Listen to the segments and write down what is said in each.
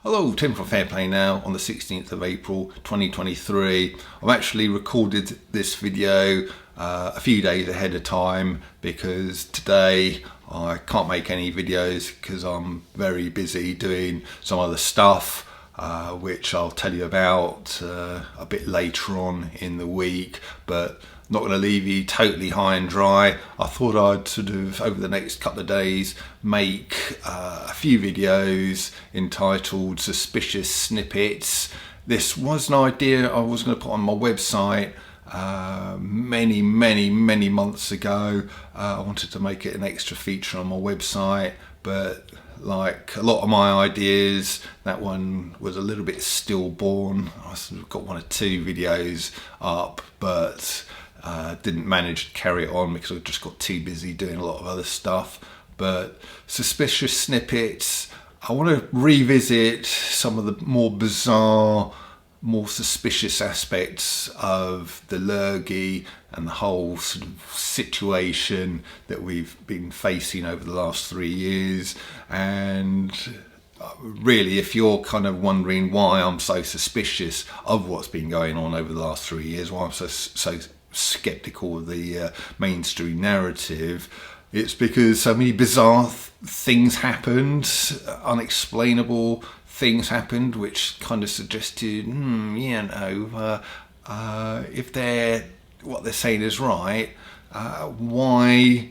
Hello, Tim from Fair Play Now on the 16th of April 2023. I've actually recorded this video a few days ahead of time because today I can't make any videos because I'm very busy doing some other stuff which I'll tell you about a bit later on in the week, but not going to leave you totally high and dry. I thought I'd sort of over the next couple of days make a few videos entitled Suspicious Snippets. This was an idea I was going to put on my website many months ago. I wanted to make it an extra feature on my website, but like a lot of my ideas, that one was a little bit stillborn. I sort of got one or two videos up, but didn't manage to carry it on because I just got too busy doing a lot of other stuff. But Suspicious Snippets, I want to revisit some of the more bizarre, more suspicious aspects of the lurgy and the whole sort of situation that we've been facing over the last 3 years. And really, if you're kind of wondering why I'm so suspicious of what's been going on over the last 3 years, why I'm so skeptical of the mainstream narrative, it's because so many bizarre things happened, unexplainable things happened, which kind of suggested, if what they're saying is right, why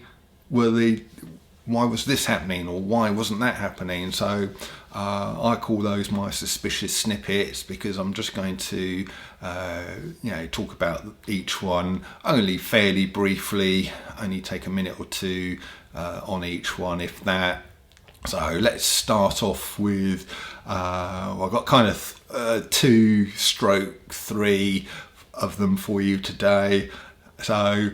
was this happening, or why wasn't that happening? So I call those my suspicious snippets because I'm just going to talk about each one only fairly briefly, only take a minute or two on each one, if that. So let's start off with I've got kind of 2/3 of them for you today. So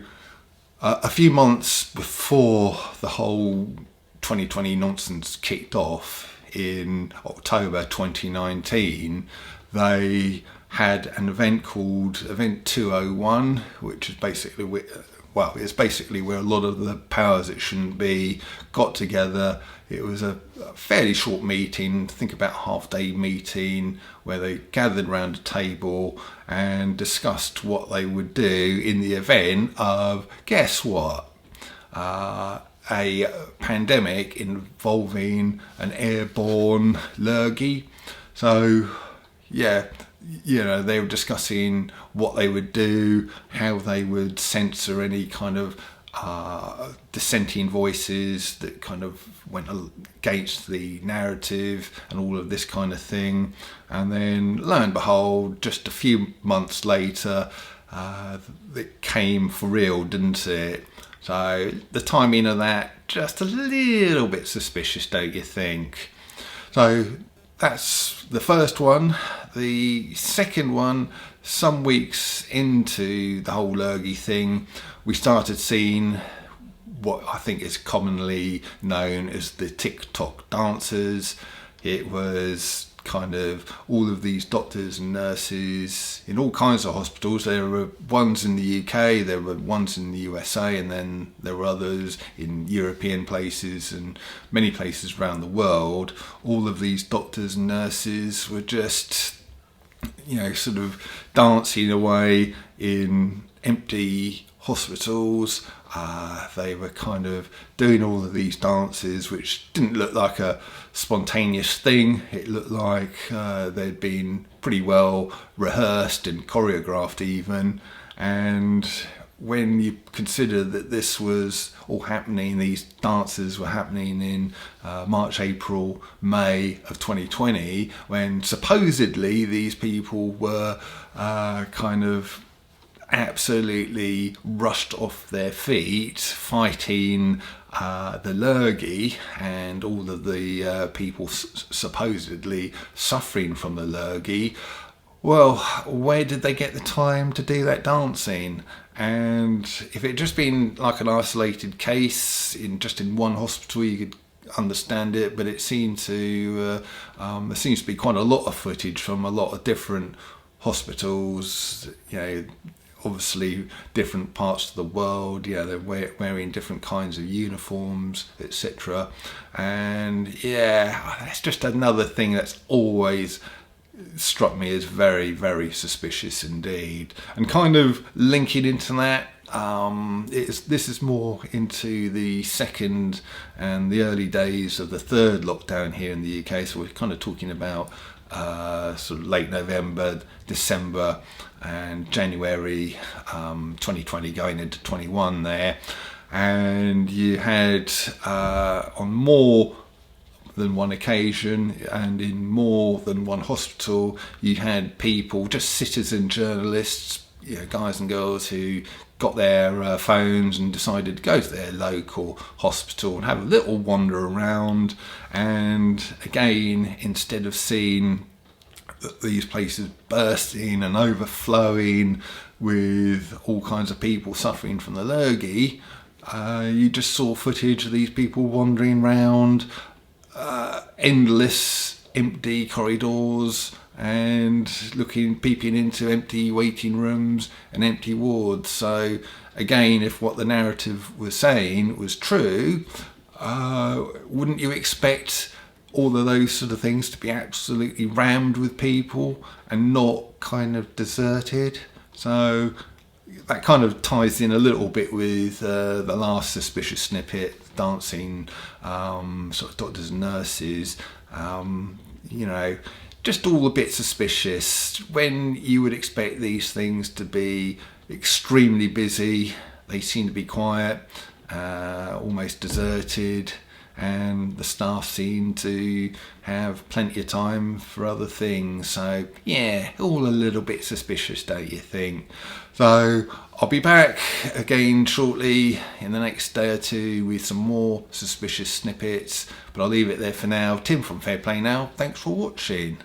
a few months before the whole 2020 nonsense kicked off in October 2019, they had an event called Event 201, which is basically it's basically where a lot of the powers that shouldn't be got together. It was a fairly short meeting, think about a half-day meeting, where they gathered around a table and discussed what they would do in the event of, guess what? A pandemic involving an airborne lurgy. So, yeah, they were discussing what they would do, how they would censor any kind of dissenting voices that kind of went against the narrative and all of this kind of thing. And then, lo and behold, just a few months later, it came for real, didn't it? So the timing of that, just a little bit suspicious, don't you think? So that's the first one. The second one, some weeks into the whole lurgy thing, we started seeing what I think is commonly known as the TikTok dancers. It was kind of all of these doctors and nurses in all kinds of hospitals. There were ones in the UK, there were ones in the USA, and then there were others in European places and many places around the world. All of these doctors and nurses were just sort of dancing away in empty hospitals. They were kind of doing all of these dances, which didn't look like a spontaneous thing. It looked like they'd been pretty well rehearsed and choreographed even. And when you consider that this was all happening, these dances were happening in March, April, May of 2020, when supposedly these people were kind of absolutely rushed off their feet fighting the lurgy and all of the people supposedly suffering from the lurgy. Well, where did they get the time to do that dancing? And if it had just been like an isolated case in one hospital, you could understand it, but it seemed to there seems to be quite a lot of footage from a lot of different hospitals, obviously different parts of the world. Yeah, they're wearing different kinds of uniforms, etc. And yeah, that's just another thing that's always struck me as very, very suspicious indeed. And kind of linking into that, this is more into the second and the early days of the third lockdown here in the UK. So we're kind of talking about sort of late November, December, and January 2020 going into 21 there. And you had on more than one occasion and in more than one hospital, you had people, just citizen journalists, guys and girls who got their phones and decided to go to their local hospital and have a little wander around. And again, instead of seeing these places bursting and overflowing with all kinds of people suffering from the lurgy, you just saw footage of these people wandering around endless empty corridors and peeping into empty waiting rooms and empty wards. So again, if what the narrative was saying was true, wouldn't you expect all of those sort of things to be absolutely rammed with people and not kind of deserted? So that kind of ties in a little bit with the last suspicious snippet, dancing sort of doctors and nurses. Just all a bit suspicious when you would expect these things to be extremely busy. They seem to be quiet, almost deserted, and the staff seem to have plenty of time for other things. So yeah, all a little bit suspicious, don't you think? So I'll be back again shortly in the next day or two with some more suspicious snippets, but I'll leave it there for now. Tim from Fair Play Now, thanks for watching.